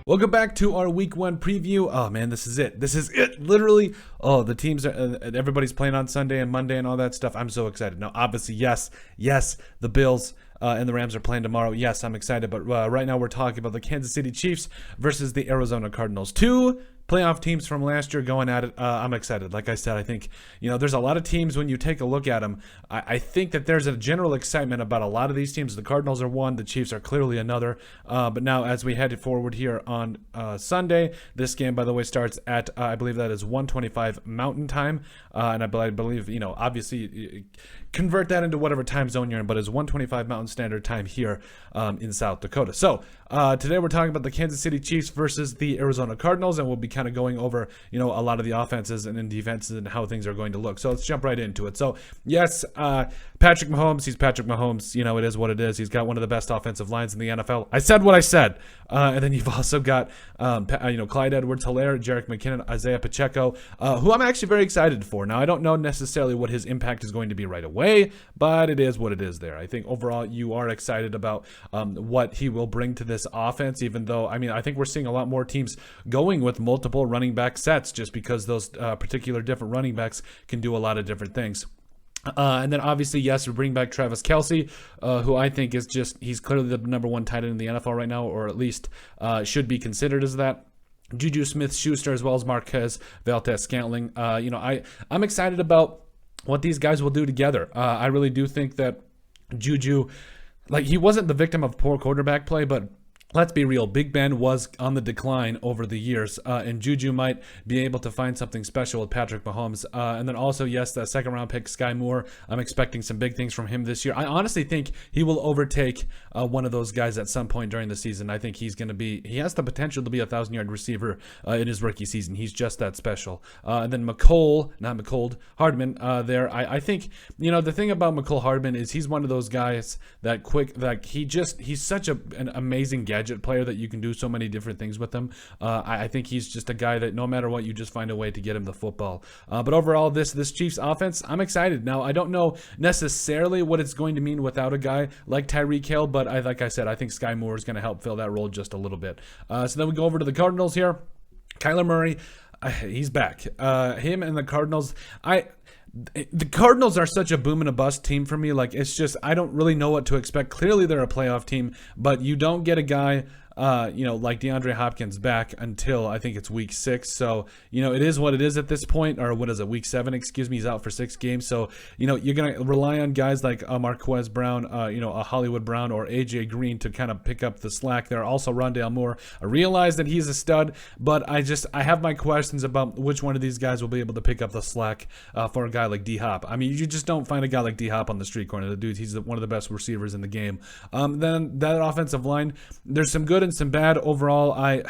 Welcome back to our week 1 preview. Oh man, this is it. This is it. Literally. Oh, the teams are, everybody's playing on Sunday and Monday and all that stuff. I'm so excited. Now, obviously, yes, the Bills and the Rams are playing tomorrow. Yes, I'm excited. But right now we're talking about the Kansas City Chiefs versus the Arizona Cardinals. Two playoff teams from last year going at it. I'm excited. Like I said, I think, there's a lot of teams when you take a look at them. I think that there's a general excitement about a lot of these teams. The Cardinals are one. The Chiefs are clearly another. But now as we head forward here on Sunday, this game, by the way, starts at, I believe that is 1:25 Mountain Time. And I believe, obviously convert that into whatever time zone you're in, but it's 1:25 Mountain Standard Time here in South Dakota. So today we're talking about the Kansas City Chiefs versus the Arizona Cardinals, and we'll be kind of going over, a lot of the offenses and defenses and how things are going to look. So let's jump right into it. So yes, Patrick Mahomes, he's Patrick Mahomes. It is what it is. He's got one of the best offensive lines in the NFL. I said what I said. And then you've also got, Clyde Edwards-Helaire, Jerick McKinnon, Isaiah Pacheco, who I'm actually very excited for. Now, I don't know necessarily what his impact is going to be right away, but it is what it is there. I think overall you are excited about what he will bring to this offense, even though, I think we're seeing a lot more teams going with multiple running back sets just because those particular different running backs can do a lot of different things. And then obviously, yes, we bring back Travis Kelce, who I think is he's clearly the number one tight end in the NFL right now, or at least should be considered as that. Juju Smith-Schuster as well as Marquez Valdes-Scantling. I'm excited about what these guys will do together. I really do think that Juju, he wasn't the victim of poor quarterback play, but let's be real, Big Ben was on the decline over the years, and Juju might be able to find something special with Patrick Mahomes. And then also, yes, that second-round pick, Skye Moore, I'm expecting some big things from him this year. I honestly think he will overtake one of those guys at some point during the season. I think he has the potential to be a 1,000-yard receiver in his rookie season. He's just that special. And then Hardman there. I think, the thing about Hardman is he's one of those guys that he's such an amazing gadget player that you can do so many different things with him. I think he's just a guy that no matter what, you just find a way to get him the football. But overall, this Chiefs offense, I'm excited. Now, I don't know necessarily what it's going to mean without a guy like Tyreek Hill, but like I said, I think Skye Moore is going to help fill that role just a little bit. So then we go over to the Cardinals here. Kyler Murray, he's back. Him and the Cardinals, the Cardinals are such a boom and a bust team for me. It's just, I don't really know what to expect. Clearly, they're a playoff team, but you don't get a guy, like DeAndre Hopkins back until I think it's week 6. So, it is what it is at this point, or what is it, week 7, he's out for 6 games. So, you're going to rely on guys like Marquez Brown, a Hollywood Brown or AJ Green to kind of pick up the slack there. Also, Rondale Moore. I realize that he's a stud, but I have my questions about which one of these guys will be able to pick up the slack for a guy like D-Hop. You just don't find a guy like D-Hop on the street corner. The dude, he's one of the best receivers in the game. Then that offensive line, there's some good and some bad. Overall, I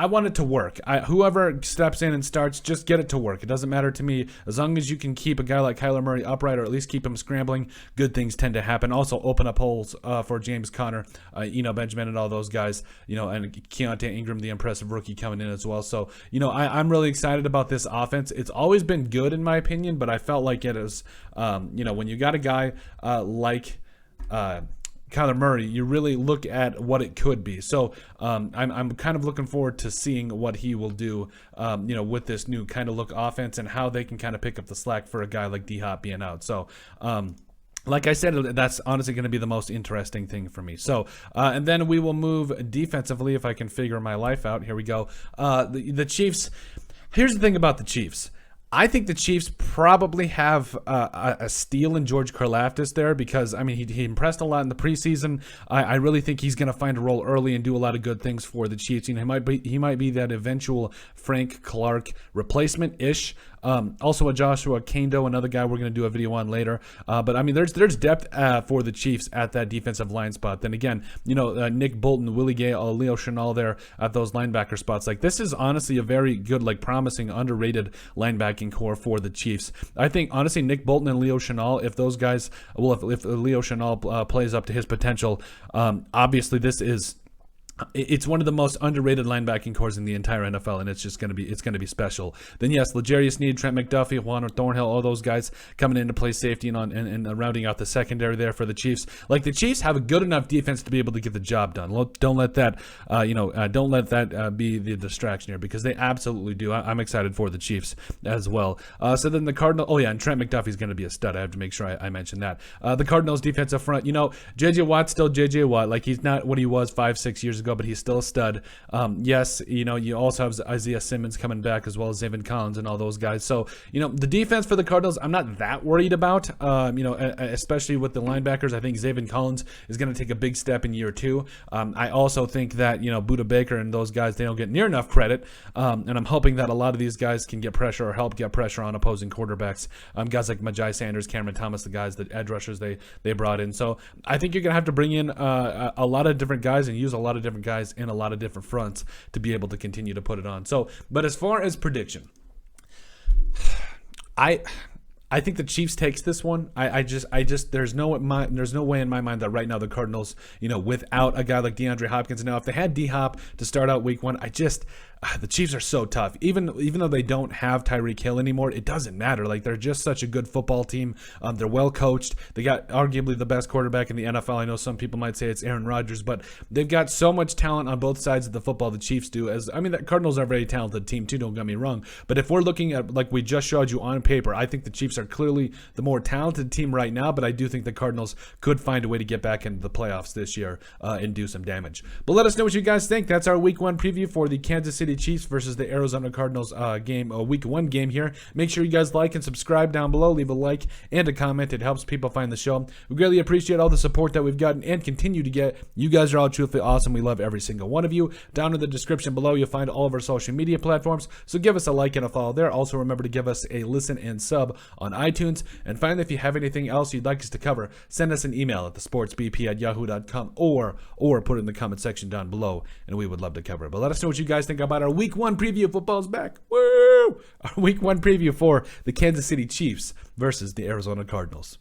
want it to work. Whoever steps in and starts, just get it to work. It doesn't matter to me. As long as you can keep a guy like Kyler Murray upright, or at least keep him scrambling, good things tend to happen. Also, open up holes for James Conner, Benjamin and all those guys, and Keontae Ingram, the impressive rookie, coming in as well. So, I'm really excited about this offense. It's always been good in my opinion, but I felt like it is, when you got a guy like Kyler Murray, you really look at what it could be. So I'm kind of looking forward to seeing what he will do, with this new kind of look offense and how they can kind of pick up the slack for a guy like D-Hop being out. So, like I said, that's honestly going to be the most interesting thing for me. So, and then we will move defensively if I can figure my life out. Here we go. The Chiefs. Here's the thing about the Chiefs. I think the Chiefs probably have a steal in George Karlaftis there because, he impressed a lot in the preseason. I really think he's going to find a role early and do a lot of good things for the Chiefs. He might be that eventual Frank Clark replacement-ish. Also a Joshua Kando, another guy we're going to do a video on later. But there's depth for the Chiefs at that defensive line spot. Then again, Nick Bolton, Willie Gay, Leo Chenal there at those linebacker spots. This is honestly a very good, promising, underrated linebacking core for the Chiefs. I think honestly Nick Bolton and Leo Chenal, if those guys, if Leo Chenal plays up to his potential, obviously this is It's one of the most underrated linebacking cores in the entire NFL, and it's going to be special. Then yes, L'Jarius Sneed, Trent McDuffie, Juan Thornhill, all those guys coming in to play safety and rounding out the secondary there for the Chiefs. Like, the Chiefs have a good enough defense to be able to get the job done. Don't let that be the distraction here, because they absolutely do. I'm excited for the Chiefs as well. So then the Cardinals. Oh yeah, and Trent McDuffie's going to be a stud. I have to make sure I mention that. The Cardinals defensive front. JJ Watt's still JJ Watt. Like, he's not what he was 5-6 years ago, but he's still a stud. Yes, you also have Isaiah Simmons coming back, as well as Zayvon Collins and all those guys. So, the defense for the Cardinals, I'm not that worried about, especially with the linebackers. I think Zayvon Collins is going to take a big step in year 2. I also think that, Budda Baker and those guys, they don't get near enough credit. And I'm hoping that a lot of these guys can get pressure or help get pressure on opposing quarterbacks. Guys like Majai Sanders, Cameron Thomas, the guys, the edge rushers they brought in. So I think you're going to have to bring in a lot of different guys and use a lot of different guys in a lot of different fronts to be able to continue to put it on. So, but as far as prediction, I think the Chiefs takes this one. There's no way in my mind that right now the Cardinals, without a guy like DeAndre Hopkins. Now, if they had D-Hop to start out week 1, the Chiefs are so tough. Even though they don't have Tyreek Hill anymore, it doesn't matter. Like, they're just such a good football team. They're well coached. They got arguably the best quarterback in the NFL. I know some people might say it's Aaron Rodgers, but they've got so much talent on both sides of the football. The Chiefs do. The Cardinals are a very talented team too. Don't get me wrong. But if we're looking at, like we just showed you on paper, I think the Chiefs are clearly the more talented team right now. But I do think the Cardinals could find a way to get back into the playoffs this year and do some damage. But let us know what you guys think. That's our Week 1 preview for the Kansas City Chiefs versus the Arizona Cardinals Week 1 game here. Make sure you guys like and subscribe down below. Leave a like and a comment. It helps people find the show. We greatly appreciate all the support that we've gotten and continue to get. You guys are all truthfully awesome. We love every single one of you. Down in the description below, you'll find all of our social media platforms. So give us a like and a follow there. Also, remember to give us a listen and sub on iTunes. And finally, if you have anything else you'd like us to cover, send us an email at thesportsbp@yahoo.com or put it in the comment section down below, and we would love to cover it. But let us know what you guys think about our Week 1 preview. Football's back. Woo! Our Week 1 preview for the Kansas City Chiefs versus the Arizona Cardinals.